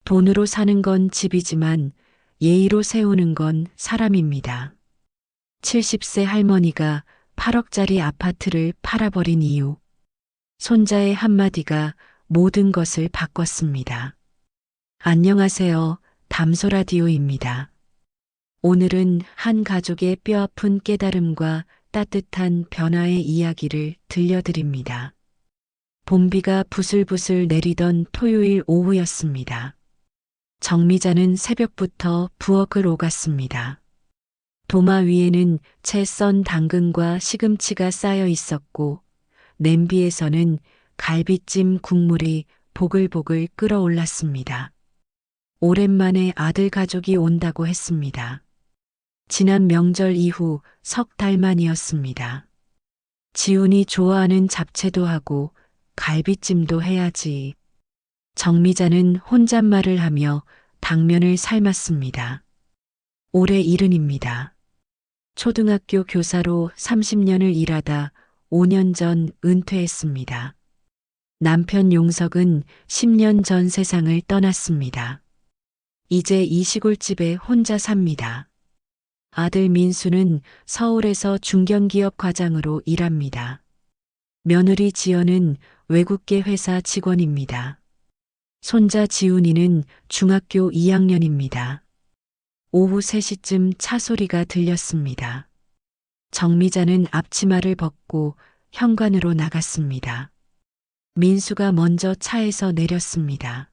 돈으로 사는 건 집이지만 예의로 세우는 건 사람입니다. 70세 할머니가 8억짜리 아파트를 팔아버린 이유. 손자의 한마디가 모든 것을 바꿨습니다. 안녕하세요. 담소라디오입니다. 오늘은 한 가족의 뼈아픈 깨달음과 따뜻한 변화의 이야기를 들려드립니다. 봄비가 부슬부슬 내리던 토요일 오후였습니다. 정미자는 새벽부터 부엌을 오갔습니다. 도마 위에는 채 썬 당근과 시금치가 쌓여 있었고 냄비에서는 갈비찜 국물이 보글보글 끓어올랐습니다. 오랜만에 아들 가족이 온다고 했습니다. 지난 명절 이후 석 달 만이었습니다. 지훈이 좋아하는 잡채도 하고 갈비찜도 해야지. 정미자는 혼잣말을 하며 당면을 삶았습니다. 올해 70입니다. 초등학교 교사로 30년을 일하다 5년 전 은퇴했습니다. 남편 용석은 10년 전 세상을 떠났습니다. 이제 이 시골집에 혼자 삽니다. 아들 민수는 서울에서 중견기업 과장으로 일합니다. 며느리 지연은 외국계 회사 직원입니다. 손자 지훈이는 중학교 2학년입니다. 오후 3시쯤 차 소리가 들렸습니다. 정미자는 앞치마를 벗고 현관으로 나갔습니다. 민수가 먼저 차에서 내렸습니다.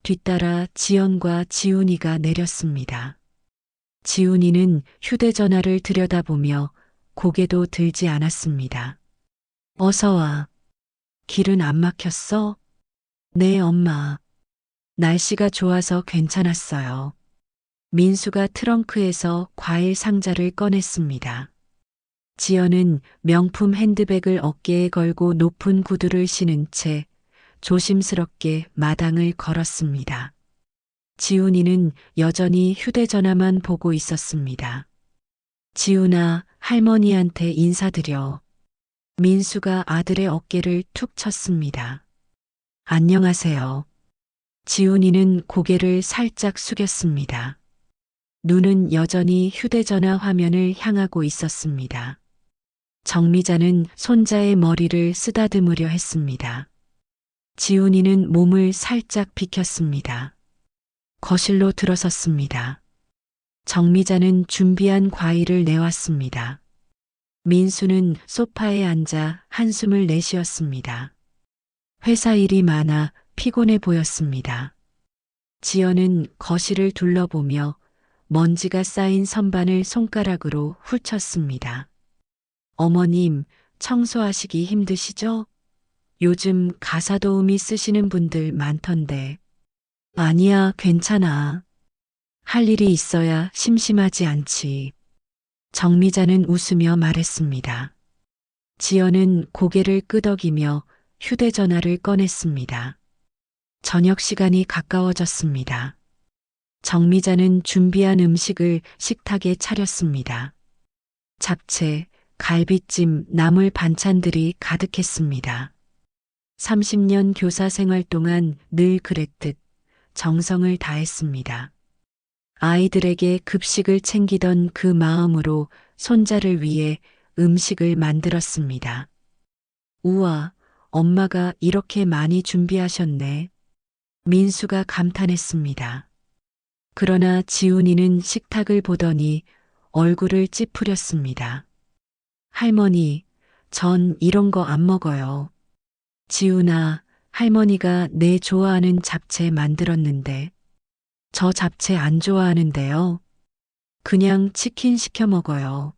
뒤따라 지연과 지훈이가 내렸습니다. 지훈이는 휴대전화를 들여다보며 고개도 들지 않았습니다. 어서 와. 길은 안 막혔어? 네, 엄마. 날씨가 좋아서 괜찮았어요. 민수가 트렁크에서 과일 상자를 꺼냈습니다. 지연은 명품 핸드백을 어깨에 걸고 높은 구두를 신은 채 조심스럽게 마당을 걸었습니다. 지훈이는 여전히 휴대전화만 보고 있었습니다. 지훈아, 할머니한테 인사드려. 민수가 아들의 어깨를 툭 쳤습니다. 안녕하세요. 지훈이는 고개를 살짝 숙였습니다. 눈은 여전히 휴대전화 화면을 향하고 있었습니다. 정미자는 손자의 머리를 쓰다듬으려 했습니다. 지훈이는 몸을 살짝 비켰습니다. 거실로 들어섰습니다. 정미자는 준비한 과일을 내왔습니다. 민수는 소파에 앉아 한숨을 내쉬었습니다. 회사 일이 많아 피곤해 보였습니다. 지연은 거실을 둘러보며 먼지가 쌓인 선반을 손가락으로 훑쳤습니다. 어머님, 청소하시기 힘드시죠? 요즘 가사 도우미 쓰시는 분들 많던데. 아니야, 괜찮아. 할 일이 있어야 심심하지 않지. 정미자는 웃으며 말했습니다. 지연은 고개를 끄덕이며 휴대전화를 꺼냈습니다. 저녁 시간이 가까워졌습니다. 정미자는 준비한 음식을 식탁에 차렸습니다. 잡채, 갈비찜, 나물 반찬들이 가득했습니다. 30년 교사 생활 동안 늘 그랬듯 정성을 다했습니다. 아이들에게 급식을 챙기던 그 마음으로 손자를 위해 음식을 만들었습니다. 우와, 엄마가 이렇게 많이 준비하셨네. 민수가 감탄했습니다. 그러나 지훈이는 식탁을 보더니 얼굴을 찌푸렸습니다. 할머니, 전 이런 거 안 먹어요. 지훈아, 할머니가 내 좋아하는 잡채 만들었는데. 저 잡채 안 좋아하는데요. 그냥 치킨 시켜 먹어요.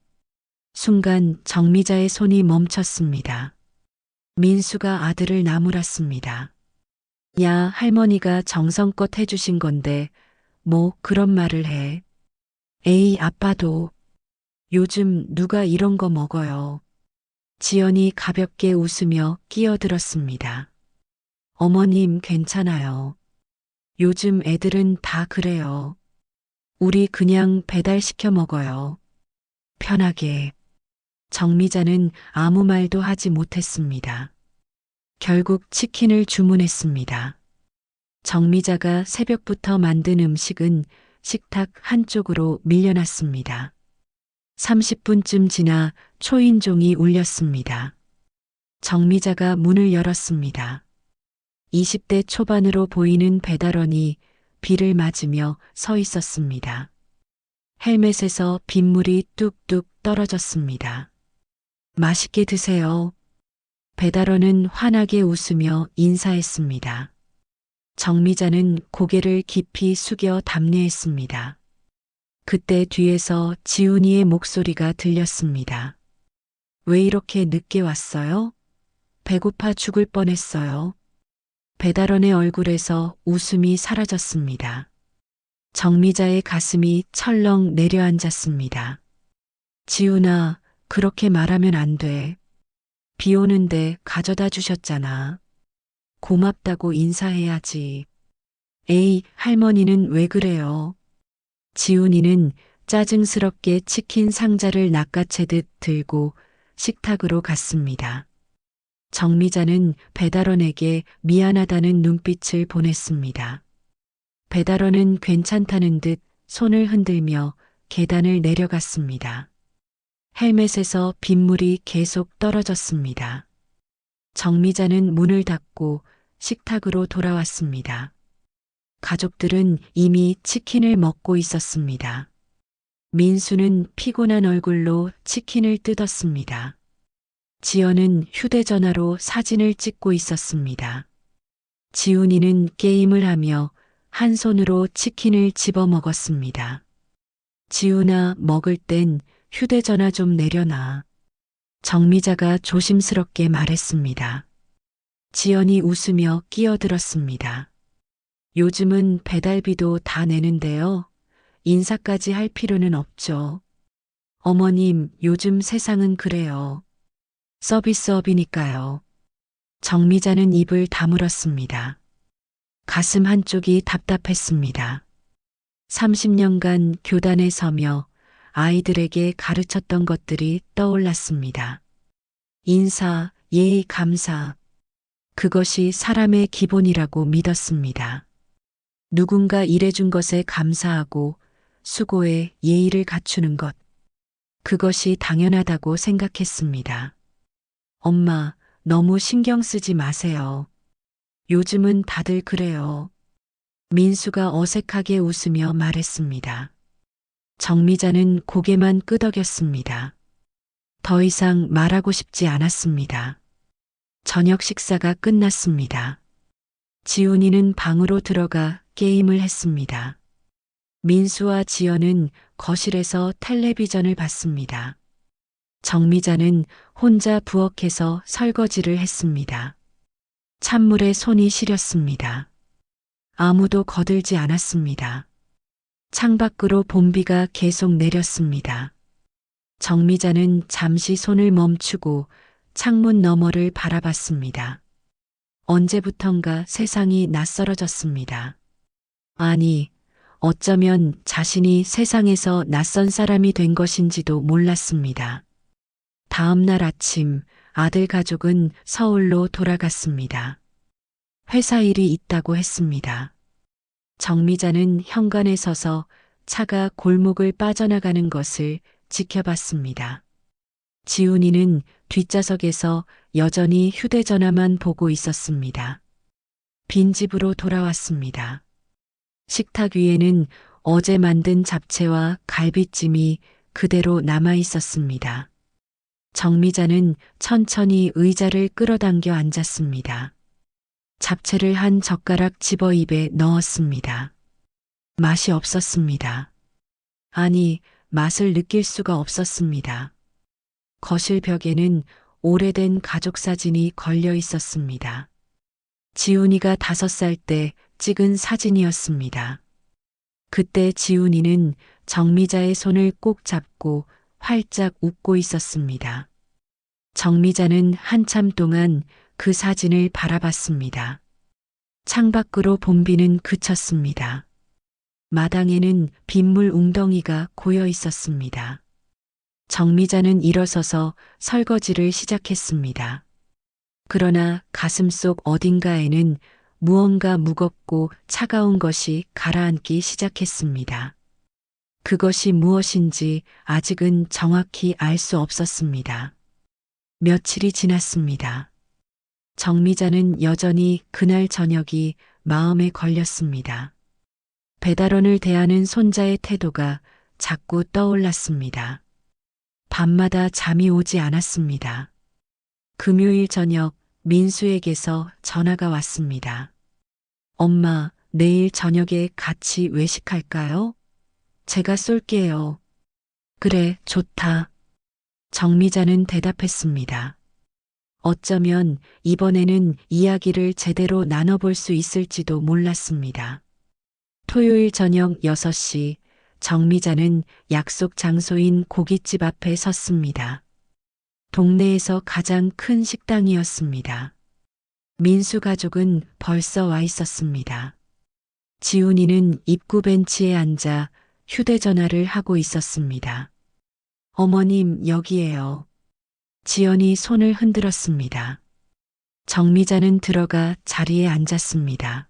순간 정미자의 손이 멈췄습니다. 민수가 아들을 나무랐습니다. 야, 할머니가 정성껏 해주신 건데 뭐 그런 말을 해. 에이, 아빠도. 요즘 누가 이런 거 먹어요. 지연이 가볍게 웃으며 끼어들었습니다. 어머님 괜찮아요. 요즘 애들은 다 그래요. 우리 그냥 배달시켜 먹어요. 편하게. 정미자는 아무 말도 하지 못했습니다. 결국 치킨을 주문했습니다. 정미자가 새벽부터 만든 음식은 식탁 한쪽으로 밀려났습니다. 30분쯤 지나 초인종이 울렸습니다. 정미자가 문을 열었습니다. 20대 초반으로 보이는 배달원이 비를 맞으며 서 있었습니다. 헬멧에서 빗물이 뚝뚝 떨어졌습니다. 맛있게 드세요. 배달원은 환하게 웃으며 인사했습니다. 정미자는 고개를 깊이 숙여 답례했습니다. 그때 뒤에서 지훈이의 목소리가 들렸습니다. 왜 이렇게 늦게 왔어요? 배고파 죽을 뻔했어요. 배달원의 얼굴에서 웃음이 사라졌습니다. 정미자의 가슴이 철렁 내려앉았습니다. 지훈아, 그렇게 말하면 안 돼. 비 오는데 가져다 주셨잖아. 고맙다고 인사해야지. 에이, 할머니는 왜 그래요? 지훈이는 짜증스럽게 치킨 상자를 낚아채듯 들고 식탁으로 갔습니다. 정미자는 배달원에게 미안하다는 눈빛을 보냈습니다. 배달원은 괜찮다는 듯 손을 흔들며 계단을 내려갔습니다. 헬멧에서 빗물이 계속 떨어졌습니다. 정미자는 문을 닫고 식탁으로 돌아왔습니다. 가족들은 이미 치킨을 먹고 있었습니다. 민수는 피곤한 얼굴로 치킨을 뜯었습니다. 지연은 휴대전화로 사진을 찍고 있었습니다. 지훈이는 게임을 하며 한 손으로 치킨을 집어 먹었습니다. 지훈아, 먹을 땐 휴대전화 좀 내려놔. 정미자가 조심스럽게 말했습니다. 지연이 웃으며 끼어들었습니다. 요즘은 배달비도 다 내는데요. 인사까지 할 필요는 없죠. 어머님, 요즘 세상은 그래요. 서비스업이니까요. 정미자는 입을 다물었습니다. 가슴 한쪽이 답답했습니다. 30년간 교단에 서며 아이들에게 가르쳤던 것들이 떠올랐습니다. 인사, 예의, 감사. 그것이 사람의 기본이라고 믿었습니다. 누군가 일해준 것에 감사하고 수고에 예의를 갖추는 것. 그것이 당연하다고 생각했습니다. 엄마, 너무 신경 쓰지 마세요. 요즘은 다들 그래요. 민수가 어색하게 웃으며 말했습니다. 정미자는 고개만 끄덕였습니다. 더 이상 말하고 싶지 않았습니다. 저녁 식사가 끝났습니다. 지훈이는 방으로 들어가 게임을 했습니다. 민수와 지연은 거실에서 텔레비전을 봤습니다. 정미자는 혼자 부엌에서 설거지를 했습니다. 찬물에 손이 시렸습니다. 아무도 거들지 않았습니다. 창밖으로 봄비가 계속 내렸습니다. 정미자는 잠시 손을 멈추고 창문 너머를 바라봤습니다. 언제부턴가 세상이 낯설어졌습니다. 아니, 어쩌면 자신이 세상에서 낯선 사람이 된 것인지도 몰랐습니다. 다음 날 아침 아들 가족은 서울로 돌아갔습니다. 회사 일이 있다고 했습니다. 정미자는 현관에 서서 차가 골목을 빠져나가는 것을 지켜봤습니다. 지훈이는 뒷좌석에서 여전히 휴대전화만 보고 있었습니다. 빈집으로 돌아왔습니다. 식탁 위에는 어제 만든 잡채와 갈비찜이 그대로 남아 있었습니다. 정미자는 천천히 의자를 끌어당겨 앉았습니다. 잡채를 한 젓가락 집어 입에 넣었습니다. 맛이 없었습니다. 아니, 맛을 느낄 수가 없었습니다. 거실 벽에는 오래된 가족 사진이 걸려 있었습니다. 지훈이가 5살 때 찍은 사진이었습니다. 그때 지훈이는 정미자의 손을 꼭 잡고 활짝 웃고 있었습니다. 정미자는 한참 동안 그 사진을 바라봤습니다. 창밖으로 봄비는 그쳤습니다. 마당에는 빗물 웅덩이가 고여 있었습니다. 정미자는 일어서서 설거지를 시작했습니다. 그러나 가슴속 어딘가에는 무언가 무겁고 차가운 것이 가라앉기 시작했습니다. 그것이 무엇인지 아직은 정확히 알 수 없었습니다. 며칠이 지났습니다. 정미자는 여전히 그날 저녁이 마음에 걸렸습니다. 배달원을 대하는 손자의 태도가 자꾸 떠올랐습니다. 밤마다 잠이 오지 않았습니다. 금요일 저녁 민수에게서 전화가 왔습니다. 엄마, 내일 저녁에 같이 외식할까요? 제가 쏠게요. 그래, 좋다. 정미자는 대답했습니다. 어쩌면 이번에는 이야기를 제대로 나눠볼 수 있을지도 몰랐습니다. 토요일 저녁 6시 정미자는 약속 장소인 고깃집 앞에 섰습니다. 동네에서 가장 큰 식당이었습니다. 민수 가족은 벌써 와 있었습니다. 지훈이는 입구 벤치에 앉아 휴대전화를 하고 있었습니다. 어머님, 여기에요. 지연이 손을 흔들었습니다. 정미자는 들어가 자리에 앉았습니다.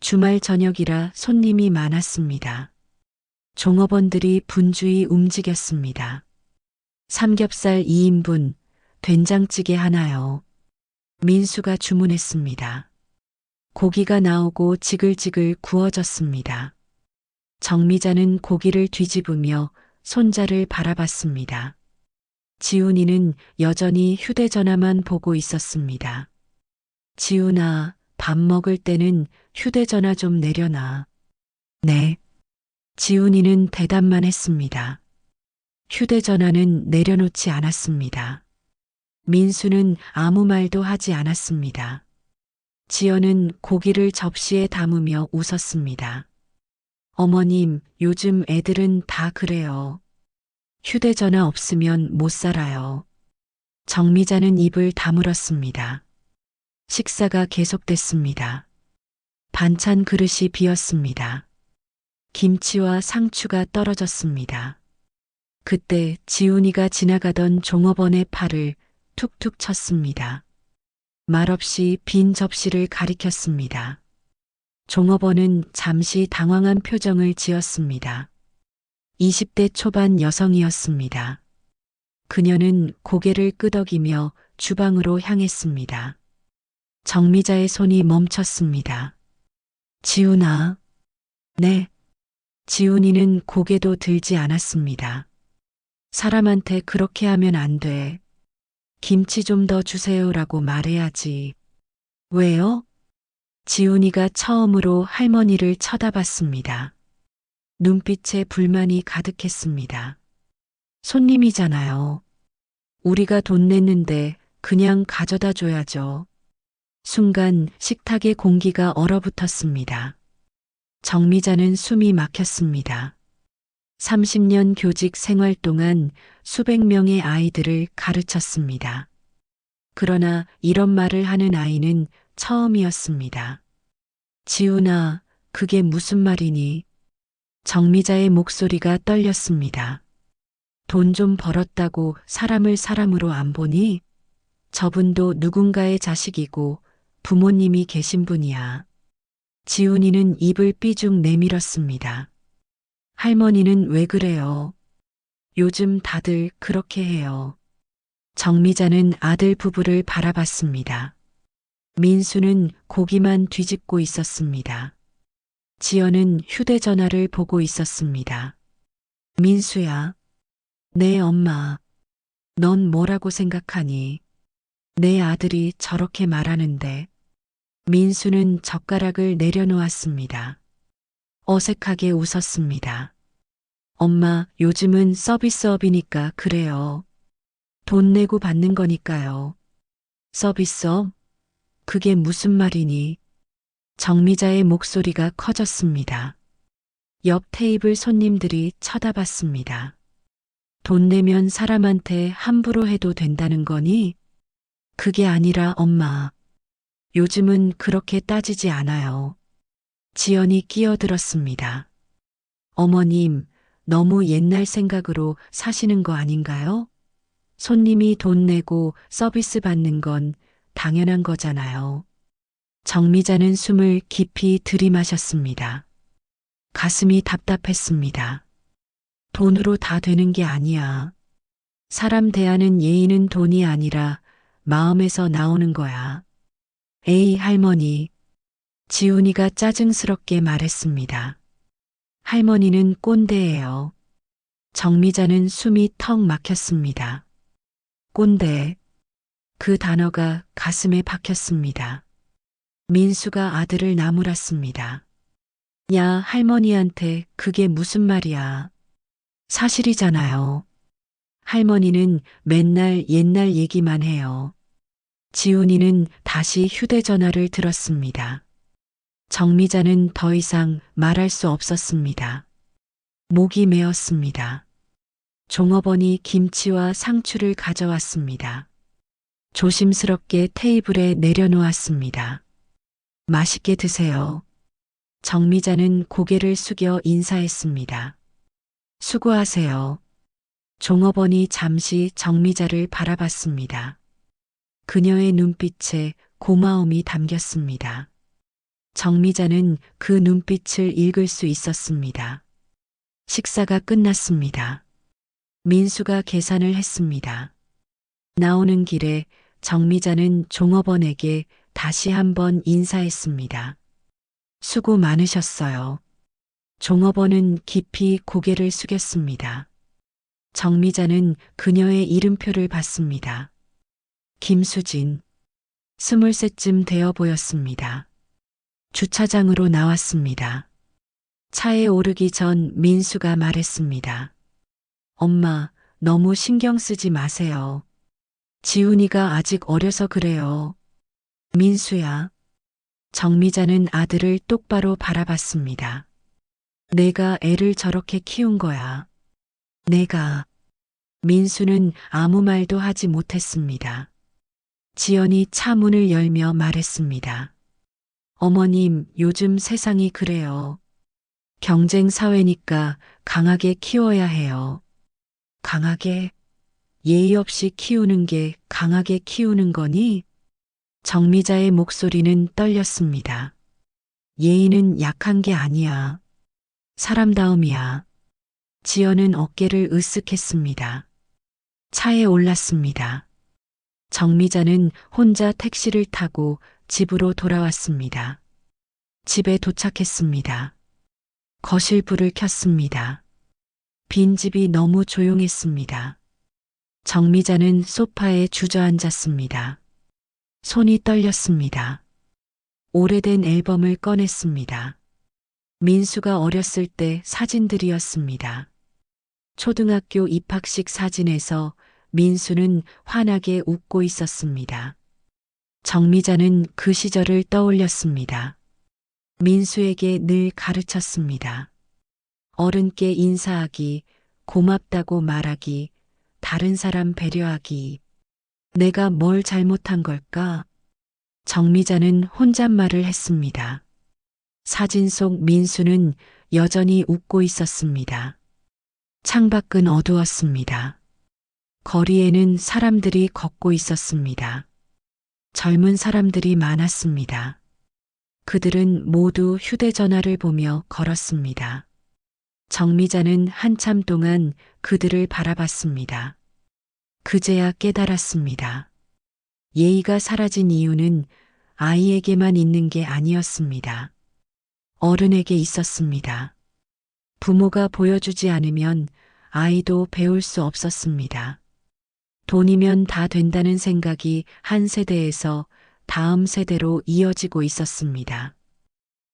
주말 저녁이라 손님이 많았습니다. 종업원들이 분주히 움직였습니다. 삼겹살 2인분, 된장찌개 하나요. 민수가 주문했습니다. 고기가 나오고 지글지글 구워졌습니다. 정미자는 고기를 뒤집으며 손자를 바라봤습니다. 지훈이는 여전히 휴대전화만 보고 있었습니다. 지훈아, 밥 먹을 때는 휴대전화 좀 내려놔. 네. 지훈이는 대답만 했습니다. 휴대전화는 내려놓지 않았습니다. 민수는 아무 말도 하지 않았습니다. 지연은 고기를 접시에 담으며 웃었습니다. 어머님, 요즘 애들은 다 그래요. 휴대전화 없으면 못 살아요. 정미자는 입을 다물었습니다. 식사가 계속됐습니다. 반찬 그릇이 비었습니다. 김치와 상추가 떨어졌습니다. 그때 지훈이가 지나가던 종업원의 팔을 툭툭 쳤습니다. 말없이 빈 접시를 가리켰습니다. 종업원은 잠시 당황한 표정을 지었습니다. 20대 초반 여성이었습니다. 그녀는 고개를 끄덕이며 주방으로 향했습니다. 정미자의 손이 멈췄습니다. 지훈아. 네. 지훈이는 고개도 들지 않았습니다. 사람한테 그렇게 하면 안 돼. 김치 좀 더 주세요라고 말해야지. 왜요? 지훈이가 처음으로 할머니를 쳐다봤습니다. 눈빛에 불만이 가득했습니다. 손님이잖아요. 우리가 돈 냈는데 그냥 가져다 줘야죠. 순간 식탁의 공기가 얼어붙었습니다. 정미자는 숨이 막혔습니다. 30년 교직 생활 동안 수백 명의 아이들을 가르쳤습니다. 그러나 이런 말을 하는 아이는 처음이었습니다. 지훈아, 그게 무슨 말이니? 정미자의 목소리가 떨렸습니다. 돈 좀 벌었다고 사람을 사람으로 안 보니? 저분도 누군가의 자식이고 부모님이 계신 분이야. 지훈이는 입을 삐죽 내밀었습니다. 할머니는 왜 그래요? 요즘 다들 그렇게 해요. 정미자는 아들 부부를 바라봤습니다. 민수는 고기만 뒤집고 있었습니다. 지연은 휴대전화를 보고 있었습니다. 민수야. 네, 엄마. 넌 뭐라고 생각하니? 내 아들이 저렇게 말하는데. 민수는 젓가락을 내려놓았습니다. 어색하게 웃었습니다. 엄마, 요즘은 서비스업이니까 그래요. 돈 내고 받는 거니까요. 서비스업? 그게 무슨 말이니? 정미자의 목소리가 커졌습니다. 옆 테이블 손님들이 쳐다봤습니다. 돈 내면 사람한테 함부로 해도 된다는 거니? 그게 아니라 엄마. 요즘은 그렇게 따지지 않아요. 지연이 끼어들었습니다. 어머님, 너무 옛날 생각으로 사시는 거 아닌가요? 손님이 돈 내고 서비스 받는 건 당연한 거잖아요. 정미자는 숨을 깊이 들이마셨습니다. 가슴이 답답했습니다. 돈으로 다 되는 게 아니야. 사람 대하는 예의는 돈이 아니라 마음에서 나오는 거야. 에이, 할머니. 지훈이가 짜증스럽게 말했습니다. 할머니는 꼰대예요. 정미자는 숨이 턱 막혔습니다. 꼰대. 그 단어가 가슴에 박혔습니다. 민수가 아들을 나무랐습니다. 야, 할머니한테 그게 무슨 말이야. 사실이잖아요. 할머니는 맨날 옛날 얘기만 해요. 지훈이는 다시 휴대전화를 들었습니다. 정미자는 더 이상 말할 수 없었습니다. 목이 메었습니다. 종업원이 김치와 상추를 가져왔습니다. 조심스럽게 테이블에 내려놓았습니다. 맛있게 드세요. 정미자는 고개를 숙여 인사했습니다. 수고하세요. 종업원이 잠시 정미자를 바라봤습니다. 그녀의 눈빛에 고마움이 담겼습니다. 정미자는 그 눈빛을 읽을 수 있었습니다. 식사가 끝났습니다. 민수가 계산을 했습니다. 나오는 길에 정미자는 종업원에게 다시 한번 인사했습니다. 수고 많으셨어요. 종업원은 깊이 고개를 숙였습니다. 정미자는 그녀의 이름표를 봤습니다. 김수진. 23쯤 되어 보였습니다. 주차장으로 나왔습니다. 차에 오르기 전 민수가 말했습니다. 엄마, 너무 신경 쓰지 마세요. 지훈이가 아직 어려서 그래요. 민수야. 정미자는 아들을 똑바로 바라봤습니다. 내가 애를 저렇게 키운 거야. 내가. 민수는 아무 말도 하지 못했습니다. 지연이 차 문을 열며 말했습니다. 어머님, 요즘 세상이 그래요. 경쟁 사회니까 강하게 키워야 해요. 강하게? 예의 없이 키우는 게 강하게 키우는 거니? 정미자의 목소리는 떨렸습니다. 예의는 약한 게 아니야. 사람다움이야. 지연은 어깨를 으쓱했습니다. 차에 올랐습니다. 정미자는 혼자 택시를 타고 집으로 돌아왔습니다. 집에 도착했습니다. 거실 불을 켰습니다. 빈집이 너무 조용했습니다. 정미자는 소파에 주저앉았습니다. 손이 떨렸습니다. 오래된 앨범을 꺼냈습니다. 민수가 어렸을 때 사진들이었습니다. 초등학교 입학식 사진에서 민수는 환하게 웃고 있었습니다. 정미자는 그 시절을 떠올렸습니다. 민수에게 늘 가르쳤습니다. 어른께 인사하기, 고맙다고 말하기, 다른 사람 배려하기. 내가 뭘 잘못한 걸까? 정미자는 혼잣말을 했습니다. 사진 속 민수는 여전히 웃고 있었습니다. 창밖은 어두웠습니다. 거리에는 사람들이 걷고 있었습니다. 젊은 사람들이 많았습니다. 그들은 모두 휴대전화를 보며 걸었습니다. 정미자는 한참 동안 그들을 바라봤습니다. 그제야 깨달았습니다. 예의가 사라진 이유는 아이에게만 있는 게 아니었습니다. 어른에게 있었습니다. 부모가 보여주지 않으면 아이도 배울 수 없었습니다. 돈이면 다 된다는 생각이 한 세대에서 다음 세대로 이어지고 있었습니다.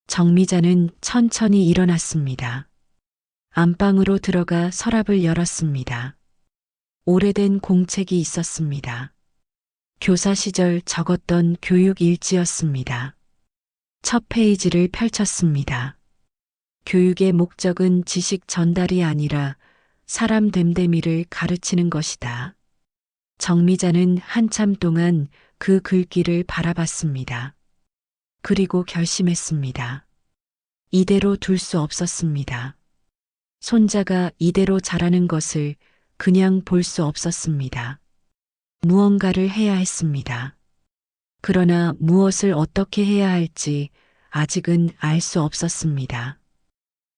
정미자는 천천히 일어났습니다. 안방으로 들어가 서랍을 열었습니다. 오래된 공책이 있었습니다. 교사 시절 적었던 교육 일지였습니다. 첫 페이지를 펼쳤습니다. 교육의 목적은 지식 전달이 아니라 사람 됨됨이를 가르치는 것이다. 정미자는 한참 동안 그 글귀를 바라봤습니다. 그리고 결심했습니다. 이대로 둘 수 없었습니다. 손자가 이대로 자라는 것을 그냥 볼 수 없었습니다. 무언가를 해야 했습니다. 그러나 무엇을 어떻게 해야 할지 아직은 알 수 없었습니다.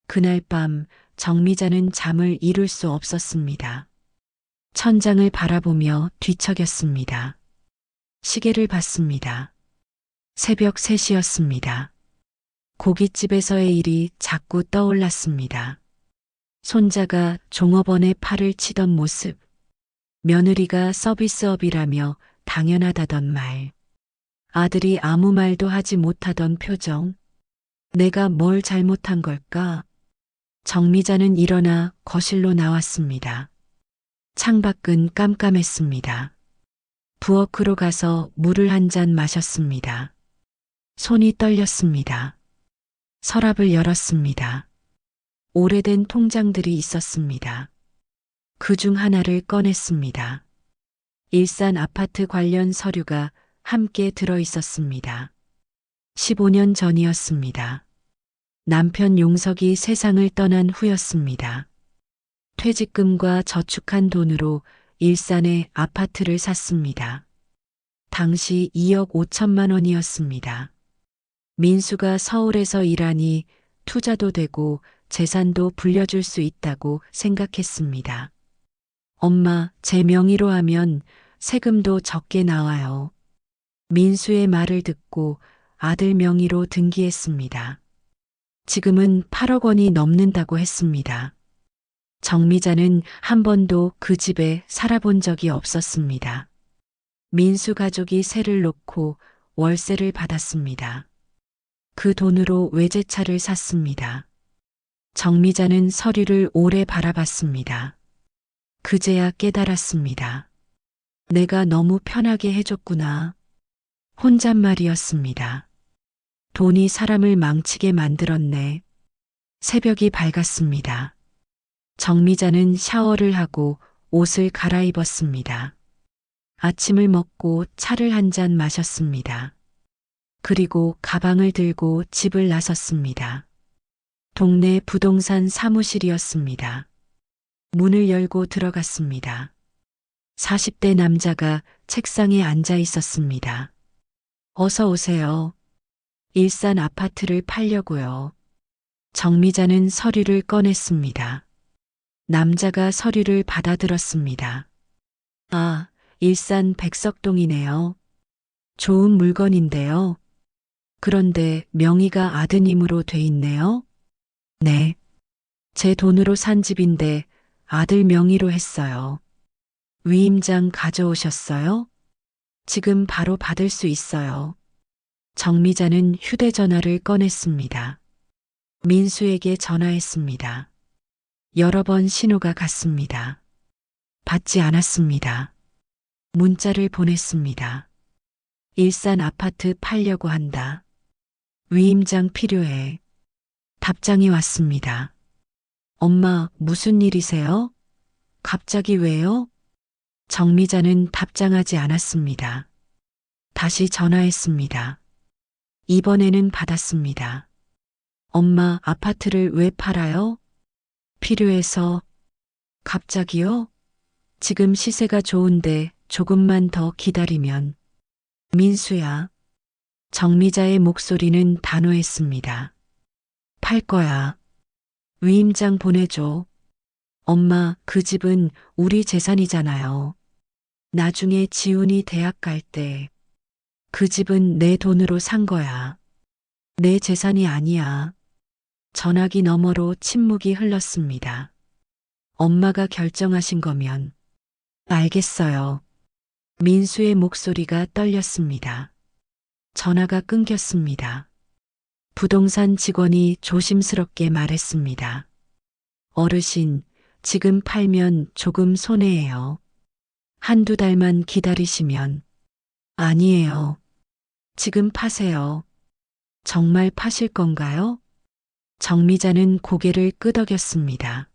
그날 밤 정미자는 잠을 이룰 수 없었습니다. 천장을 바라보며 뒤척였습니다. 시계를 봤습니다. 새벽 3시였습니다. 고깃집에서의 일이 자꾸 떠올랐습니다. 손자가 종업원의 팔을 치던 모습, 며느리가 서비스업이라며 당연하다던 말, 아들이 아무 말도 하지 못하던 표정, 내가 뭘 잘못한 걸까? 정미자는 일어나 거실로 나왔습니다. 창밖은 깜깜했습니다. 부엌으로 가서 물을 한 잔 마셨습니다. 손이 떨렸습니다. 서랍을 열었습니다. 오래된 통장들이 있었습니다. 그 중 하나를 꺼냈습니다. 일산 아파트 관련 서류가 함께 들어 있었습니다. 15년 전이었습니다. 남편 용석이 세상을 떠난 후였습니다. 퇴직금과 저축한 돈으로 일산에 아파트를 샀습니다. 당시 2억 5천만 원이었습니다. 민수가 서울에서 일하니 투자도 되고 재산도 불려줄 수 있다고 생각했습니다. 엄마, 제 명의로 하면 세금도 적게 나와요. 민수의 말을 듣고 아들 명의로 등기했습니다. 지금은 8억 원이 넘는다고 했습니다. 정미자는 한 번도 그 집에 살아본 적이 없었습니다. 민수 가족이 세를 놓고 월세를 받았습니다. 그 돈으로 외제차를 샀습니다. 정미자는 서류를 오래 바라봤습니다. 그제야 깨달았습니다. 내가 너무 편하게 해줬구나. 혼잣말이었습니다. 돈이 사람을 망치게 만들었네. 새벽이 밝았습니다. 정미자는 샤워를 하고 옷을 갈아입었습니다. 아침을 먹고 차를 한 잔 마셨습니다. 그리고 가방을 들고 집을 나섰습니다. 동네 부동산 사무실이었습니다. 문을 열고 들어갔습니다. 40대 남자가 책상에 앉아 있었습니다. 어서 오세요. 일산 아파트를 팔려고요. 정미자는 서류를 꺼냈습니다. 남자가 서류를 받아들었습니다. 아, 일산 백석동이네요. 좋은 물건인데요. 그런데 명의가 아드님으로 돼 있네요. 네. 제 돈으로 산 집인데 아들 명의로 했어요. 위임장 가져오셨어요? 지금 바로 받을 수 있어요. 정미자는 휴대전화를 꺼냈습니다. 민수에게 전화했습니다. 여러 번 신호가 갔습니다. 받지 않았습니다. 문자를 보냈습니다. 일산 아파트 팔려고 한다. 위임장 필요해. 답장이 왔습니다. 엄마, 무슨 일이세요? 갑자기 왜요? 정미자는 답장하지 않았습니다. 다시 전화했습니다. 이번에는 받았습니다. 엄마, 아파트를 왜 팔아요? 필요해서. 갑자기요? 지금 시세가 좋은데 조금만 더 기다리면. 민수야. 정미자의 목소리는 단호했습니다. 팔 거야. 위임장 보내줘. 엄마, 그 집은 우리 재산이잖아요. 나중에 지훈이 대학 갈 때 그 집은 내 돈으로 산 거야. 내 재산이 아니야. 전화기 너머로 침묵이 흘렀습니다. 엄마가 결정하신 거면 알겠어요. 민수의 목소리가 떨렸습니다. 전화가 끊겼습니다. 부동산 직원이 조심스럽게 말했습니다. 어르신, 지금 팔면 조금 손해예요. 한두 달만 기다리시면. 아니에요. 지금 파세요. 정말 파실 건가요? 정미자는 고개를 끄덕였습니다.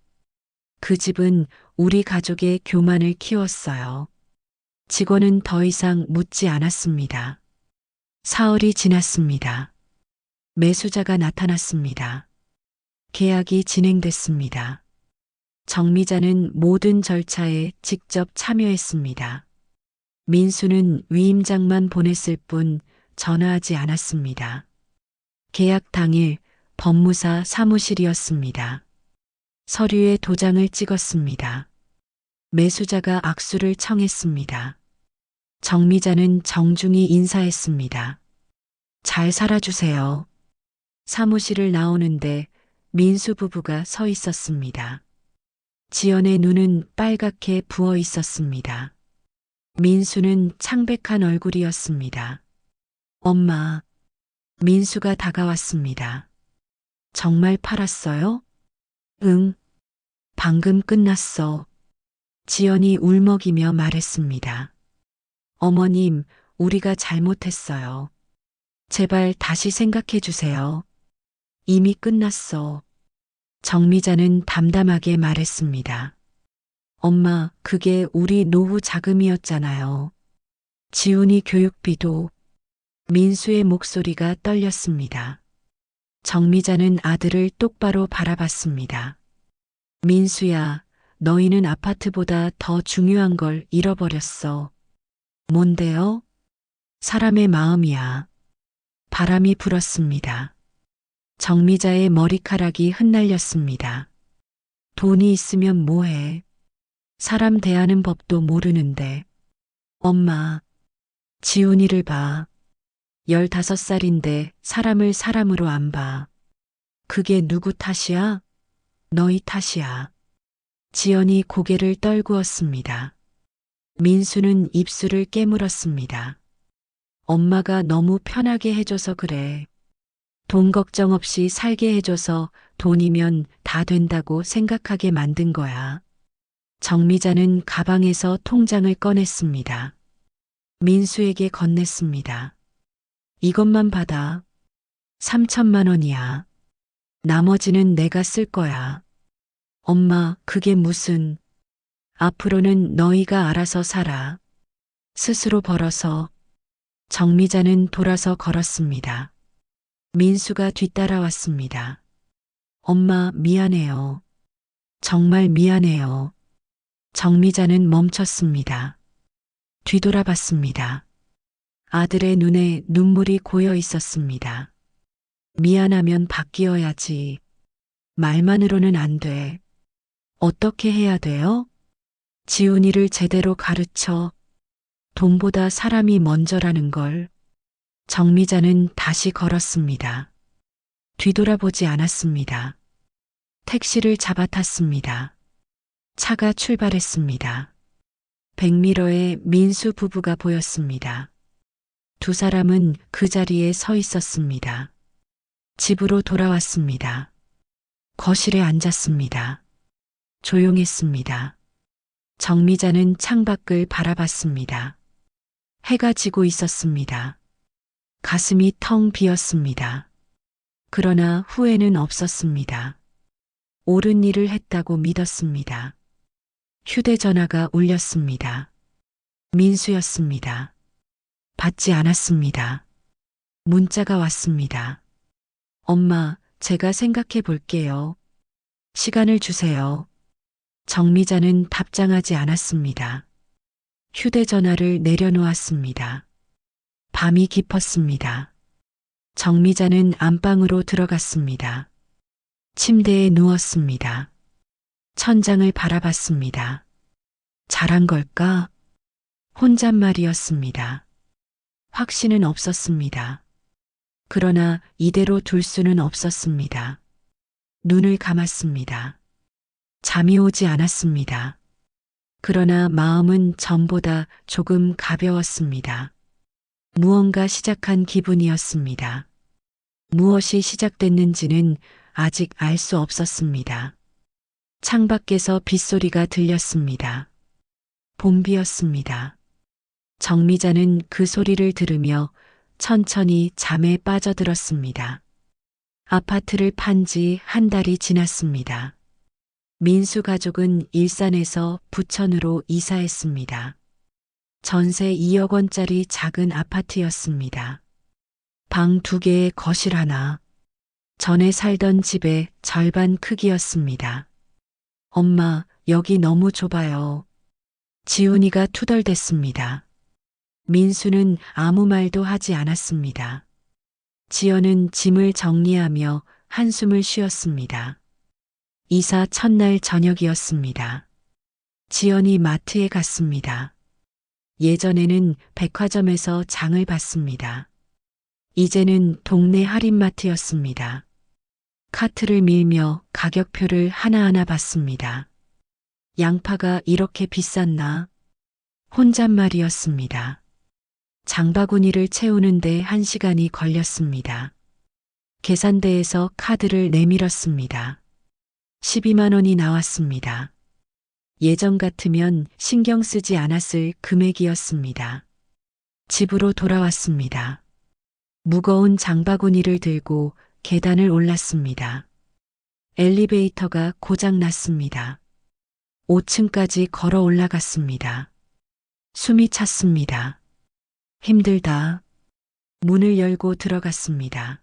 그 집은 우리 가족의 교만을 키웠어요. 직원은 더 이상 묻지 않았습니다. 사흘이 지났습니다. 매수자가 나타났습니다. 계약이 진행됐습니다. 정미자는 모든 절차에 직접 참여했습니다. 민수는 위임장만 보냈을 뿐 전화하지 않았습니다. 계약 당일 법무사 사무실이었습니다. 서류에 도장을 찍었습니다. 매수자가 악수를 청했습니다. 정미자는 정중히 인사했습니다. 잘 살아주세요. 사무실을 나오는데 민수 부부가 서 있었습니다. 지연의 눈은 빨갛게 부어 있었습니다. 민수는 창백한 얼굴이었습니다. 엄마. 민수가 다가왔습니다. 정말 팔았어요? 응. 방금 끝났어. 지연이 울먹이며 말했습니다. 어머님, 우리가 잘못했어요. 제발 다시 생각해 주세요. 이미 끝났어. 정미자는 담담하게 말했습니다. 엄마, 그게 우리 노후 자금이었잖아요. 지훈이 교육비도. 민수의 목소리가 떨렸습니다. 정미자는 아들을 똑바로 바라봤습니다. 민수야, 너희는 아파트보다 더 중요한 걸 잃어버렸어. 뭔데요? 사람의 마음이야. 바람이 불었습니다. 정미자의 머리카락이 흩날렸습니다. 돈이 있으면 뭐해? 사람 대하는 법도 모르는데. 엄마, 지훈이를 봐. 15살인데 사람을 사람으로 안 봐. 그게 누구 탓이야? 너희 탓이야. 지연이 고개를 떨구었습니다. 민수는 입술을 깨물었습니다. 엄마가 너무 편하게 해줘서 그래. 돈 걱정 없이 살게 해줘서 돈이면 다 된다고 생각하게 만든 거야. 정미자는 가방에서 통장을 꺼냈습니다. 민수에게 건넸습니다. 이것만 받아. 3천만 원이야. 나머지는 내가 쓸 거야. 엄마, 그게 무슨. 앞으로는 너희가 알아서 살아. 스스로 벌어서. 정미자는 돌아서 걸었습니다. 민수가 뒤따라왔습니다. 엄마, 미안해요. 정말 미안해요. 정미자는 멈췄습니다. 뒤돌아봤습니다. 아들의 눈에 눈물이 고여 있었습니다. 미안하면 바뀌어야지. 말만으로는 안 돼. 어떻게 해야 돼요? 지훈이를 제대로 가르쳐. 돈보다 사람이 먼저라는 걸. 정미자는 다시 걸었습니다. 뒤돌아보지 않았습니다. 택시를 잡아탔습니다. 차가 출발했습니다. 백미러에 민수 부부가 보였습니다. 두 사람은 그 자리에 서 있었습니다. 집으로 돌아왔습니다. 거실에 앉았습니다. 조용했습니다. 정미자는 창밖을 바라봤습니다. 해가 지고 있었습니다. 가슴이 텅 비었습니다. 그러나 후회는 없었습니다. 옳은 일을 했다고 믿었습니다. 휴대전화가 울렸습니다. 민수였습니다. 받지 않았습니다. 문자가 왔습니다. 엄마, 제가 생각해 볼게요. 시간을 주세요. 정미자는 답장하지 않았습니다. 휴대전화를 내려놓았습니다. 밤이 깊었습니다. 정미자는 안방으로 들어갔습니다. 침대에 누웠습니다. 천장을 바라봤습니다. 잘한 걸까? 혼잣말이었습니다. 확신은 없었습니다. 그러나 이대로 둘 수는 없었습니다. 눈을 감았습니다. 잠이 오지 않았습니다. 그러나 마음은 전보다 조금 가벼웠습니다. 무언가 시작한 기분이었습니다. 무엇이 시작됐는지는 아직 알 수 없었습니다. 창밖에서 빗소리가 들렸습니다. 봄비였습니다. 정미자는 그 소리를 들으며 천천히 잠에 빠져들었습니다. 아파트를 판 지 한 달이 지났습니다. 민수 가족은 일산에서 부천으로 이사했습니다. 전세 2억 원짜리 작은 아파트였습니다. 방 2개에 거실 하나. 전에 살던 집의 절반 크기였습니다. 엄마, 여기 너무 좁아요. 지훈이가 투덜댔습니다. 민수는 아무 말도 하지 않았습니다. 지연은 짐을 정리하며 한숨을 쉬었습니다. 이사 첫날 저녁이었습니다. 지연이 마트에 갔습니다. 예전에는 백화점에서 장을 봤습니다. 이제는 동네 할인마트였습니다. 카트를 밀며 가격표를 하나하나 봤습니다. 양파가 이렇게 비쌌나? 혼잣말이었습니다. 장바구니를 채우는데 1시간이 걸렸습니다. 계산대에서 카드를 내밀었습니다. 12만 원이 나왔습니다. 예전 같으면 신경 쓰지 않았을 금액이었습니다. 집으로 돌아왔습니다. 무거운 장바구니를 들고 계단을 올랐습니다. 엘리베이터가 고장 났습니다. 5층까지 걸어 올라갔습니다. 숨이 찼습니다. 힘들다. 문을 열고 들어갔습니다.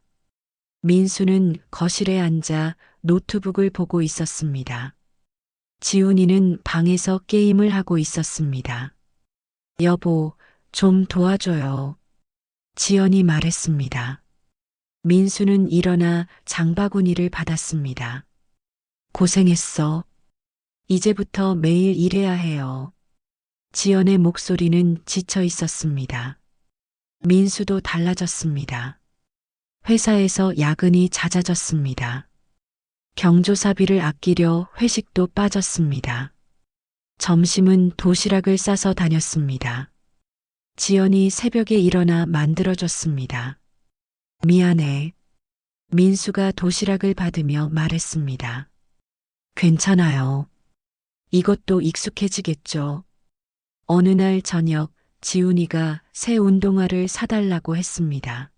민수는 거실에 앉아 노트북을 보고 있었습니다. 지훈이는 방에서 게임을 하고 있었습니다. 여보, 좀 도와줘요. 지연이 말했습니다. 민수는 일어나 장바구니를 받았습니다. 고생했어. 이제부터 매일 일해야 해요. 지연의 목소리는 지쳐 있었습니다. 민수도 달라졌습니다. 회사에서 야근이 잦아졌습니다. 경조사비를 아끼려 회식도 빠졌습니다. 점심은 도시락을 싸서 다녔습니다. 지연이 새벽에 일어나 만들어줬습니다. 미안해. 민수가 도시락을 받으며 말했습니다. 괜찮아요. 이것도 익숙해지겠죠. 어느 날 저녁 지훈이가 새 운동화를 사달라고 했습니다.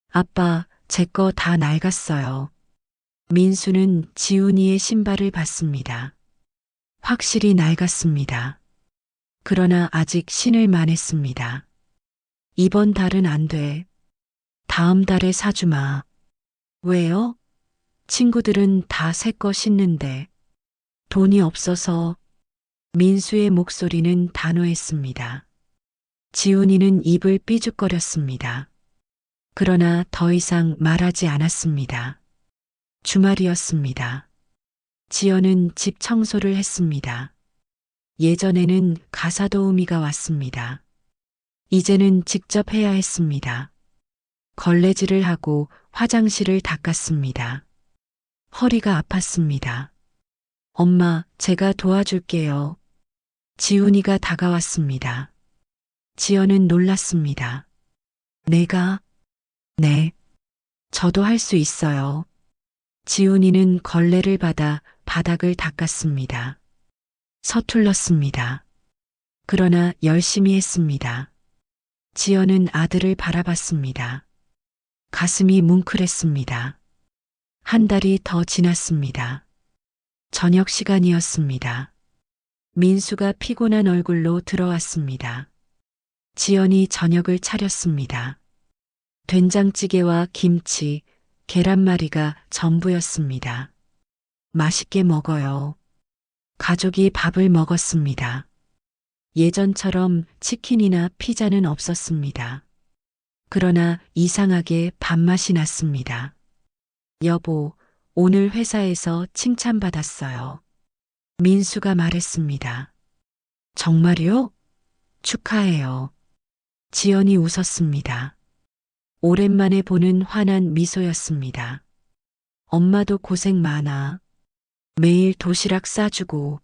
아빠, 제 거 다 낡았어요. 민수는 지훈이의 신발을 봤습니다. 확실히 낡았습니다. 그러나 아직 신을 만했습니다. 이번 달은 안 돼. 다음 달에 사주마. 왜요? 친구들은 다 새 거 신는데. 돈이 없어서. 민수의 목소리는 단호했습니다. 지훈이는 입을 삐죽거렸습니다. 그러나 더 이상 말하지 않았습니다. 주말이었습니다. 지연은 집 청소를 했습니다. 예전에는 가사도우미가 왔습니다. 이제는 직접 해야 했습니다. 걸레질을 하고 화장실을 닦았습니다. 허리가 아팠습니다. 엄마, 제가 도와줄게요. 지훈이가 다가왔습니다. 지연은 놀랐습니다. 내가? 네. 저도 할 수 있어요. 지훈이는 걸레를 받아 바닥을 닦았습니다. 서툴렀습니다. 그러나 열심히 했습니다. 지연은 아들을 바라봤습니다. 가슴이 뭉클했습니다. 한 달이 더 지났습니다. 저녁 시간이었습니다. 민수가 피곤한 얼굴로 들어왔습니다. 지연이 저녁을 차렸습니다. 된장찌개와 김치, 계란말이가 전부였습니다. 맛있게 먹어요. 가족이 밥을 먹었습니다. 예전처럼 치킨이나 피자는 없었습니다. 그러나 이상하게 밥맛이 났습니다. 여보, 오늘 회사에서 칭찬받았어요. 민수가 말했습니다. 정말요? 축하해요. 지연이 웃었습니다. 오랜만에 보는 환한 미소였습니다. 엄마도 고생 많아. 매일 도시락 싸주고.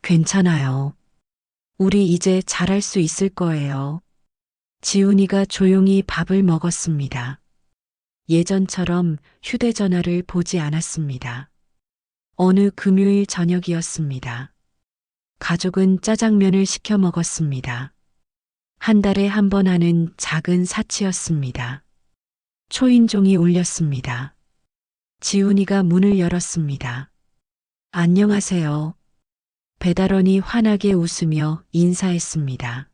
괜찮아요. 우리 이제 잘할 수 있을 거예요. 지훈이가 조용히 밥을 먹었습니다. 예전처럼 휴대전화를 보지 않았습니다. 어느 금요일 저녁이었습니다. 가족은 짜장면을 시켜 먹었습니다. 한 달에 한 번 하는 작은 사치였습니다. 초인종이 울렸습니다. 지훈이가 문을 열었습니다. 안녕하세요. 배달원이 환하게 웃으며 인사했습니다.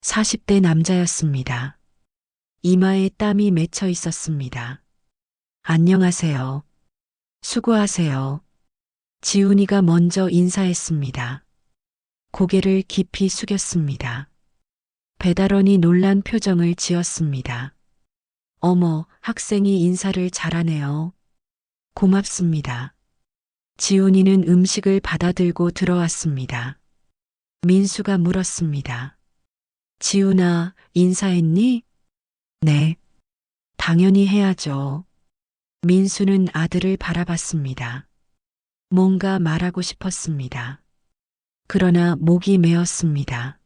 40대 남자였습니다. 이마에 땀이 맺혀 있었습니다. 안녕하세요. 수고하세요. 지훈이가 먼저 인사했습니다. 고개를 깊이 숙였습니다. 배달원이 놀란 표정을 지었습니다. 어머, 학생이 인사를 잘하네요. 고맙습니다. 지훈이는 음식을 받아들고 들어왔습니다. 민수가 물었습니다. 지훈아, 인사했니? 네. 당연히 해야죠. 민수는 아들을 바라봤습니다. 뭔가 말하고 싶었습니다. 그러나 목이 메었습니다.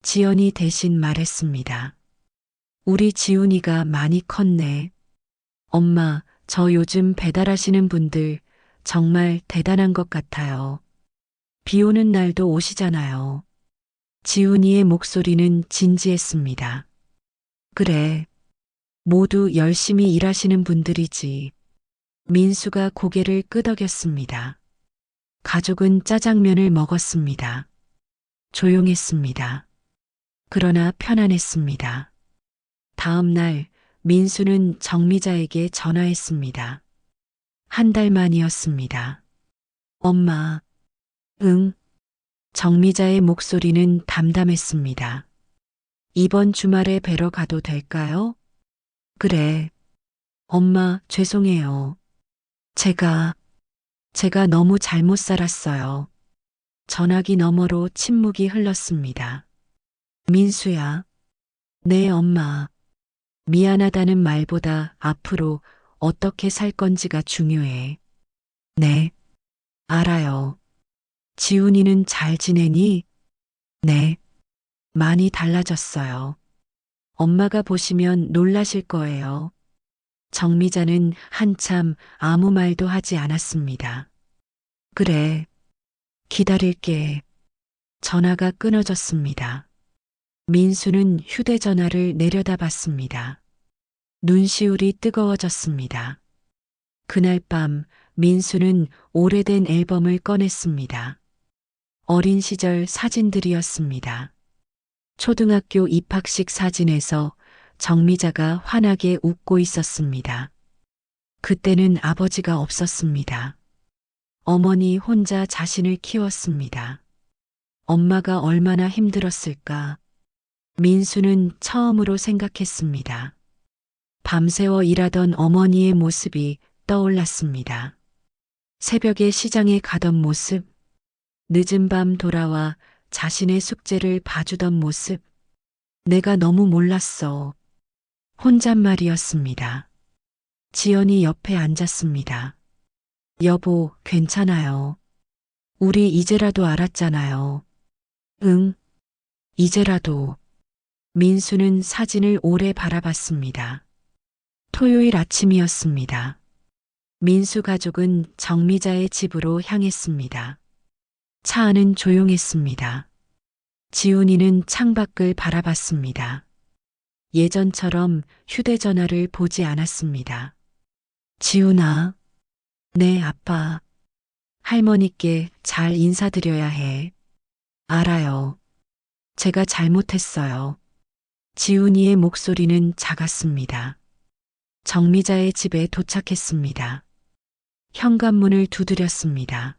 지연이 대신 말했습니다. 우리 지훈이가 많이 컸네. 엄마, 저 요즘 배달하시는 분들 정말 대단한 것 같아요. 비 오는 날도 오시잖아요. 지훈이의 목소리는 진지했습니다. 그래. 모두 열심히 일하시는 분들이지. 민수가 고개를 끄덕였습니다. 가족은 짜장면을 먹었습니다. 조용했습니다. 그러나 편안했습니다. 다음 날 민수는 정미자에게 전화했습니다. 한 달 만이었습니다. 엄마, 응. 정미자의 목소리는 담담했습니다. 이번 주말에 뵈러 가도 될까요? 그래. 엄마, 죄송해요. 제가 너무 잘못 살았어요. 전화기 너머로 침묵이 흘렀습니다. 민수야. 네, 엄마. 미안하다는 말보다 앞으로 어떻게 살 건지가 중요해. 네, 알아요. 지훈이는 잘 지내니? 네, 많이 달라졌어요. 엄마가 보시면 놀라실 거예요. 정미자는 한참 아무 말도 하지 않았습니다. 그래, 기다릴게. 전화가 끊어졌습니다. 민수는 휴대전화를 내려다봤습니다. 눈시울이 뜨거워졌습니다. 그날 밤 민수는 오래된 앨범을 꺼냈습니다. 어린 시절 사진들이었습니다. 초등학교 입학식 사진에서 정미자가 환하게 웃고 있었습니다. 그때는 아버지가 없었습니다. 어머니 혼자 자신을 키웠습니다. 엄마가 얼마나 힘들었을까? 민수는 처음으로 생각했습니다. 밤새워 일하던 어머니의 모습이 떠올랐습니다. 새벽에 시장에 가던 모습, 늦은 밤 돌아와 자신의 숙제를 봐주던 모습. 내가 너무 몰랐어. 혼잣말이었습니다. 지연이 옆에 앉았습니다. 여보, 괜찮아요. 우리 이제라도 알았잖아요. 응, 이제라도. 민수는 사진을 오래 바라봤습니다. 토요일 아침이었습니다. 민수 가족은 정미자의 집으로 향했습니다. 차 안은 조용했습니다. 지훈이는 창밖을 바라봤습니다. 예전처럼 휴대전화를 보지 않았습니다. 지훈아. 네, 아빠. 할머니께 잘 인사드려야 해. 알아요. 제가 잘못했어요. 지훈이의 목소리는 작았습니다. 정미자의 집에 도착했습니다. 현관문을 두드렸습니다.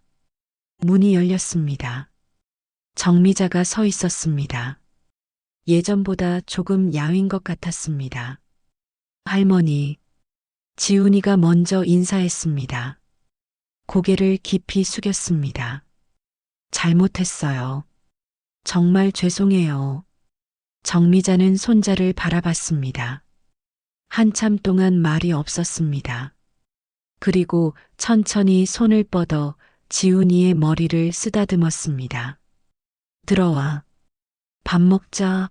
문이 열렸습니다. 정미자가 서 있었습니다. 예전보다 조금 야윈 것 같았습니다. 할머니. 지훈이가 먼저 인사했습니다. 고개를 깊이 숙였습니다. 잘못했어요. 정말 죄송해요. 정미자는 손자를 바라봤습니다. 한참 동안 말이 없었습니다. 그리고 천천히 손을 뻗어 지훈이의 머리를 쓰다듬었습니다. 들어와. 밥 먹자.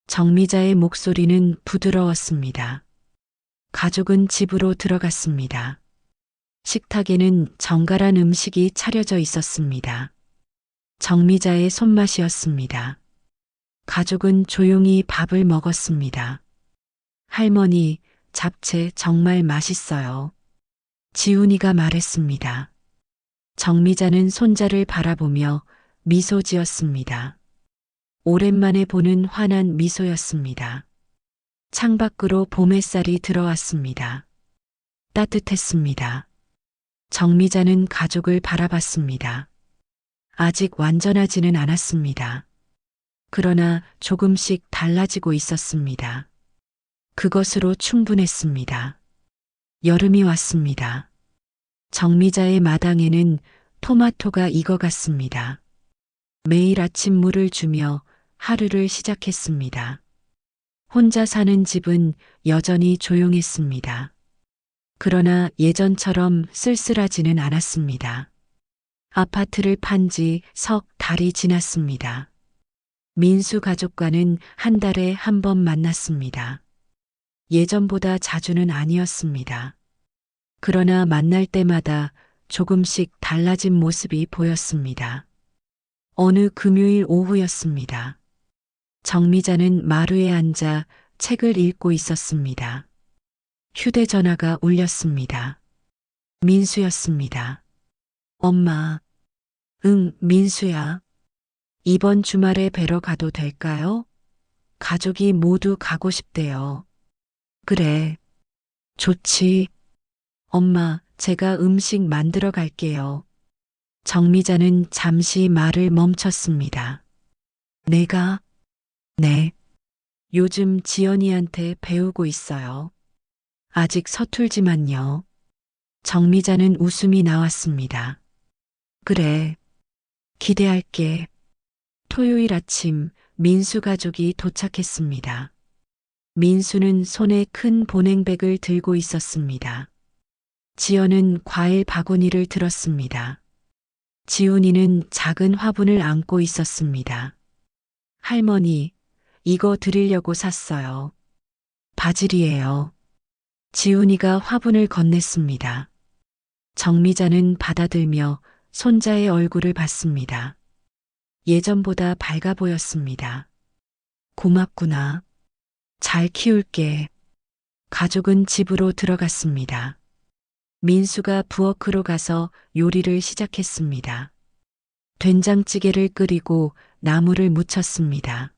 정미자의 목소리는 부드러웠습니다. 가족은 집으로 들어갔습니다. 식탁에는 정갈한 음식이 차려져 있었습니다. 정미자의 손맛이었습니다. 가족은 조용히 밥을 먹었습니다. 할머니, 잡채 정말 맛있어요. 지훈이가 말했습니다. 정미자는 손자를 바라보며 미소 지었습니다. 오랜만에 보는 환한 미소였습니다. 창밖으로 봄 햇살이 들어왔습니다. 따뜻했습니다. 정미자는 가족을 바라봤습니다. 아직 완전하지는 않았습니다. 그러나 조금씩 달라지고 있었습니다. 그것으로 충분했습니다. 여름이 왔습니다. 정미자의 마당에는 토마토가 익어갔습니다. 매일 아침 물을 주며 하루를 시작했습니다. 혼자 사는 집은 여전히 조용했습니다. 그러나 예전처럼 쓸쓸하지는 않았습니다. 아파트를 판지 석 달이 지났습니다. 민수 가족과는 한 달에 한 번 만났습니다. 예전보다 자주는 아니었습니다. 그러나 만날 때마다 조금씩 달라진 모습이 보였습니다. 어느 금요일 오후였습니다. 정미자는 마루에 앉아 책을 읽고 있었습니다. 휴대전화가 울렸습니다. 민수였습니다. 엄마. 응, 민수야. 이번 주말에 뵈러 가도 될까요? 가족이 모두 가고 싶대요. 그래. 좋지. 엄마, 제가 음식 만들어 갈게요. 정미자는 잠시 말을 멈췄습니다. 내가? 네. 요즘 지연이한테 배우고 있어요. 아직 서툴지만요. 정미자는 웃음이 나왔습니다. 그래. 기대할게. 토요일 아침 민수 가족이 도착했습니다. 민수는 손에 큰 보냉백을 들고 있었습니다. 지연은 과일 바구니를 들었습니다. 지훈이는 작은 화분을 안고 있었습니다. 할머니, 이거 드리려고 샀어요. 바질이에요. 지훈이가 화분을 건넸습니다. 정미자는 받아들며 손자의 얼굴을 봤습니다. 예전보다 밝아 보였습니다. 고맙구나. 잘 키울게. 가족은 집으로 들어갔습니다. 민수가 부엌으로 가서 요리를 시작했습니다. 된장찌개를 끓이고 나물을 무쳤습니다.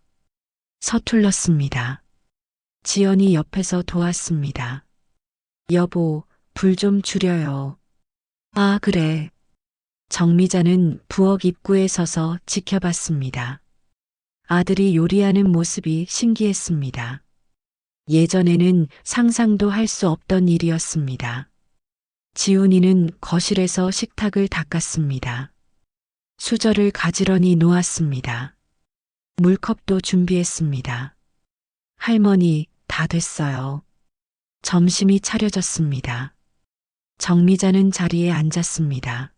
서툴렀습니다. 지연이 옆에서 도왔습니다. 여보, 불 좀 줄여요. 아, 그래. 정미자는 부엌 입구에 서서 지켜봤습니다. 아들이 요리하는 모습이 신기했습니다. 예전에는 상상도 할 수 없던 일이었습니다. 지훈이는 거실에서 식탁을 닦았습니다. 수저를 가지런히 놓았습니다. 물컵도 준비했습니다. 할머니, 다 됐어요. 점심이 차려졌습니다. 정미자는 자리에 앉았습니다.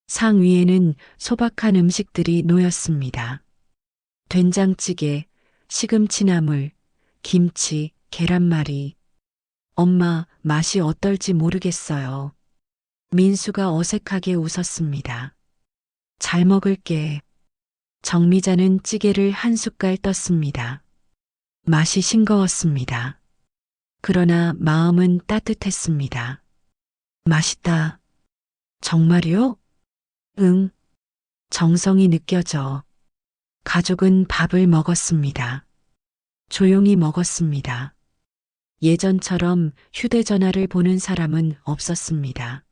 상 위에는 소박한 음식들이 놓였습니다. 된장찌개, 시금치나물, 김치, 계란말이. 엄마, 맛이 어떨지 모르겠어요. 민수가 어색하게 웃었습니다. 잘 먹을게. 정미자는 찌개를 한 숟갈 떴습니다. 맛이 싱거웠습니다. 그러나 마음은 따뜻했습니다. 맛있다. 정말요? 응. 정성이 느껴져. 가족은 밥을 먹었습니다. 조용히 먹었습니다. 예전처럼 휴대전화를 보는 사람은 없었습니다.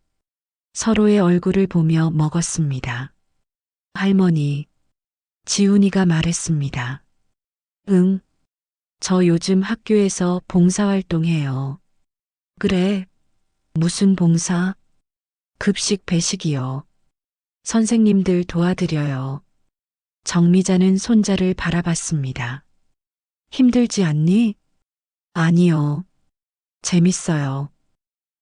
서로의 얼굴을 보며 먹었습니다. 할머니, 지훈이가 말했습니다. 응, 저 요즘 학교에서 봉사활동해요. 그래, 무슨 봉사? 급식 배식이요. 선생님들 도와드려요. 정미자는 손자를 바라봤습니다. 힘들지 않니? 아니요. 재밌어요.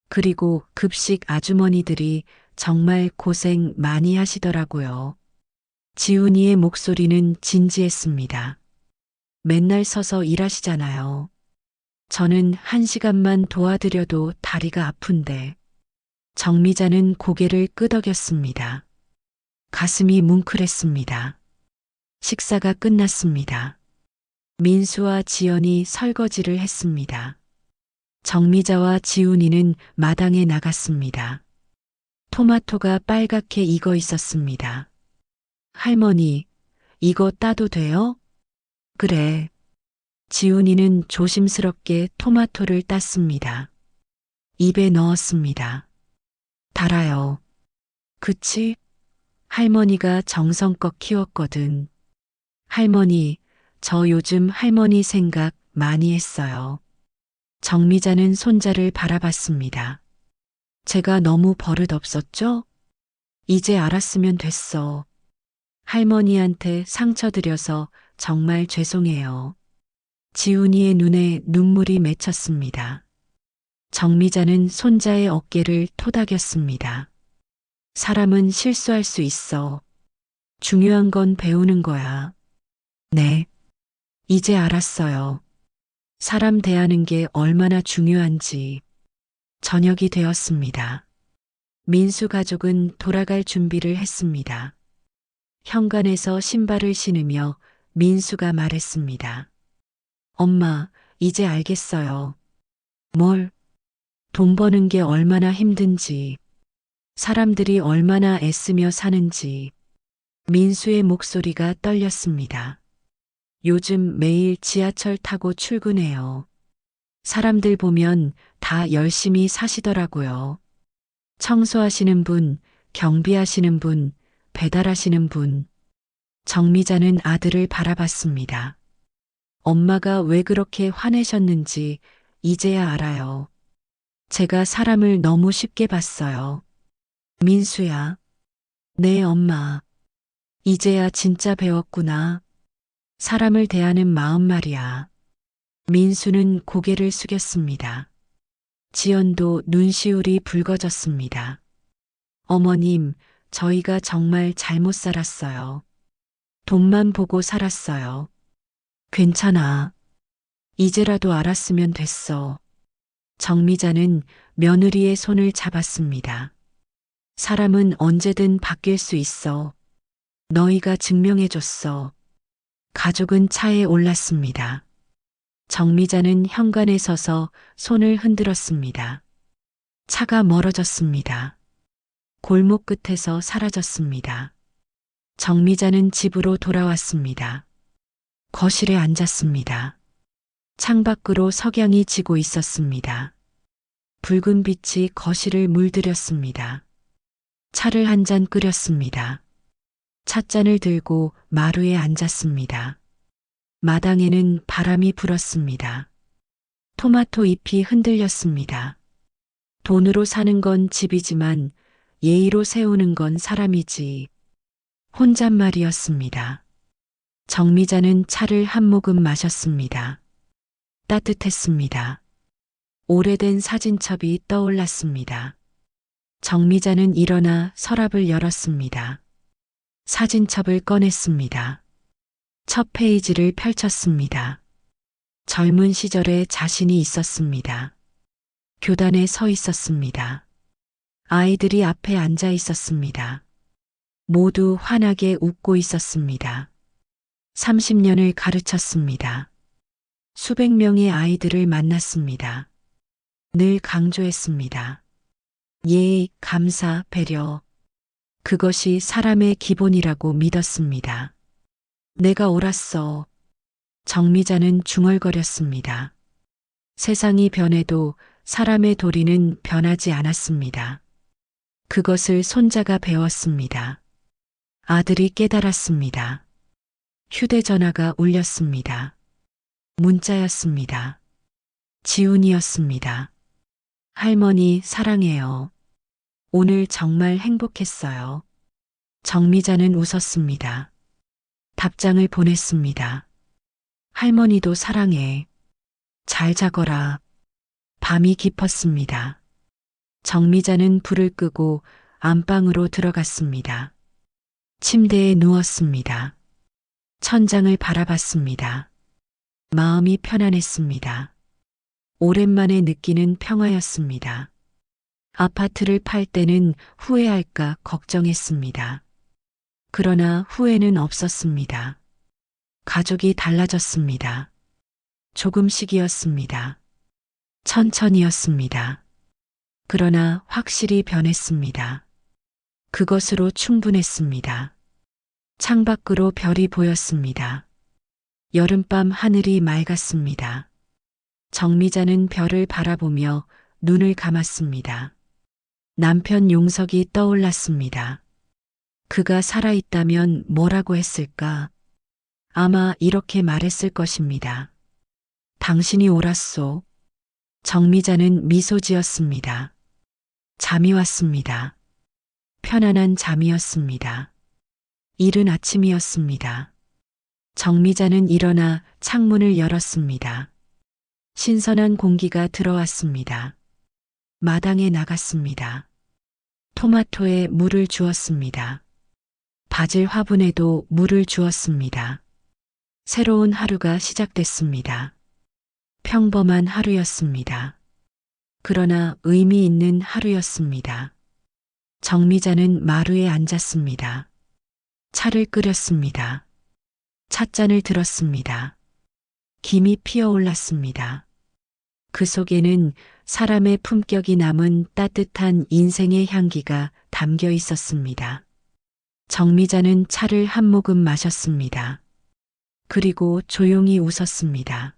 그리고 급식 아주머니들이 정말 고생 많이 하시더라고요. 지훈이의 목소리는 진지했습니다. 맨날 서서 일하시잖아요. 저는 1시간만 도와드려도 다리가 아픈데. 정미자는 고개를 끄덕였습니다. 가슴이 뭉클했습니다. 식사가 끝났습니다. 민수와 지연이 설거지를 했습니다. 정미자와 지훈이는 마당에 나갔습니다. 토마토가 빨갛게 익어 있었습니다. 할머니, 이거 따도 돼요? 그래. 지훈이는 조심스럽게 토마토를 땄습니다. 입에 넣었습니다. 달아요. 그치? 할머니가 정성껏 키웠거든. 할머니, 저 요즘 할머니 생각 많이 했어요. 정미자는 손자를 바라봤습니다. 제가 너무 버릇없었죠? 이제 알았으면 됐어. 할머니한테 상처 드려서 정말 죄송해요. 지훈이의 눈에 눈물이 맺혔습니다. 정미자는 손자의 어깨를 토닥였습니다. 사람은 실수할 수 있어. 중요한 건 배우는 거야. 네. 이제 알았어요. 사람 대하는 게 얼마나 중요한지. 저녁이 되었습니다. 민수 가족은 돌아갈 준비를 했습니다. 현관에서 신발을 신으며 민수가 말했습니다. 엄마, 이제 알겠어요. 뭘? 돈 버는 게 얼마나 힘든지, 사람들이 얼마나 애쓰며 사는지. 민수의 목소리가 떨렸습니다. 요즘 매일 지하철 타고 출근해요. 사람들 보면 다 열심히 사시더라고요. 청소하시는 분, 경비하시는 분, 배달하시는 분. 정미자는 아들을 바라봤습니다. 엄마가 왜 그렇게 화내셨는지 이제야 알아요. 제가 사람을 너무 쉽게 봤어요. 민수야. 네, 엄마. 이제야 진짜 배웠구나. 사람을 대하는 마음 말이야. 민수는 고개를 숙였습니다. 지연도 눈시울이 붉어졌습니다. 어머님, 저희가 정말 잘못 살았어요. 돈만 보고 살았어요. 괜찮아. 이제라도 알았으면 됐어. 정미자는 며느리의 손을 잡았습니다. 사람은 언제든 바뀔 수 있어. 너희가 증명해줬어. 가족은 차에 올랐습니다. 정미자는 현관에 서서 손을 흔들었습니다. 차가 멀어졌습니다. 골목 끝에서 사라졌습니다. 정미자는 집으로 돌아왔습니다. 거실에 앉았습니다. 창밖으로 석양이 지고 있었습니다. 붉은 빛이 거실을 물들였습니다. 차를 한 잔 끓였습니다. 찻잔을 들고 마루에 앉았습니다. 마당에는 바람이 불었습니다. 토마토 잎이 흔들렸습니다. 돈으로 사는 건 집이지만 예의로 세우는 건 사람이지. 혼잣말이었습니다. 정미자는 차를 한 모금 마셨습니다. 따뜻했습니다. 오래된 사진첩이 떠올랐습니다. 정미자는 일어나 서랍을 열었습니다. 사진첩을 꺼냈습니다. 첫 페이지를 펼쳤습니다. 젊은 시절에 자신이 있었습니다. 교단에 서 있었습니다. 아이들이 앞에 앉아 있었습니다. 모두 환하게 웃고 있었습니다. 30년을 가르쳤습니다. 수백 명의 아이들을 만났습니다. 늘 강조했습니다. 예의, 감사, 배려. 그것이 사람의 기본이라고 믿었습니다. 내가 옳았어. 정미자는 중얼거렸습니다. 세상이 변해도 사람의 도리는 변하지 않았습니다. 그것을 손자가 배웠습니다. 아들이 깨달았습니다. 휴대전화가 울렸습니다. 문자였습니다. 지훈이었습니다. 할머니 사랑해요. 오늘 정말 행복했어요. 정미자는 웃었습니다. 답장을 보냈습니다. 할머니도 사랑해. 잘 자거라. 밤이 깊었습니다. 정미자는 불을 끄고 안방으로 들어갔습니다. 침대에 누웠습니다. 천장을 바라봤습니다. 마음이 편안했습니다. 오랜만에 느끼는 평화였습니다. 아파트를 팔 때는 후회할까 걱정했습니다. 그러나 후회는 없었습니다. 가족이 달라졌습니다. 조금씩이었습니다. 천천히였습니다. 그러나 확실히 변했습니다. 그것으로 충분했습니다. 창밖으로 별이 보였습니다. 여름밤 하늘이 맑았습니다. 정미자는 별을 바라보며 눈을 감았습니다. 남편 용석이 떠올랐습니다. 그가 살아있다면 뭐라고 했을까? 아마 이렇게 말했을 것입니다. 당신이 옳았소. 정미자는 미소 지었습니다. 잠이 왔습니다. 편안한 잠이었습니다. 이른 아침이었습니다. 정미자는 일어나 창문을 열었습니다. 신선한 공기가 들어왔습니다. 마당에 나갔습니다. 토마토에 물을 주었습니다. 바질 화분에도 물을 주었습니다. 새로운 하루가 시작됐습니다. 평범한 하루였습니다. 그러나 의미 있는 하루였습니다. 정미자는 마루에 앉았습니다. 차를 끓였습니다. 찻잔을 들었습니다. 김이 피어올랐습니다. 그 속에는 사람의 품격이 남은 따뜻한 인생의 향기가 담겨 있었습니다. 정미자는 차를 한 모금 마셨습니다. 그리고 조용히 웃었습니다.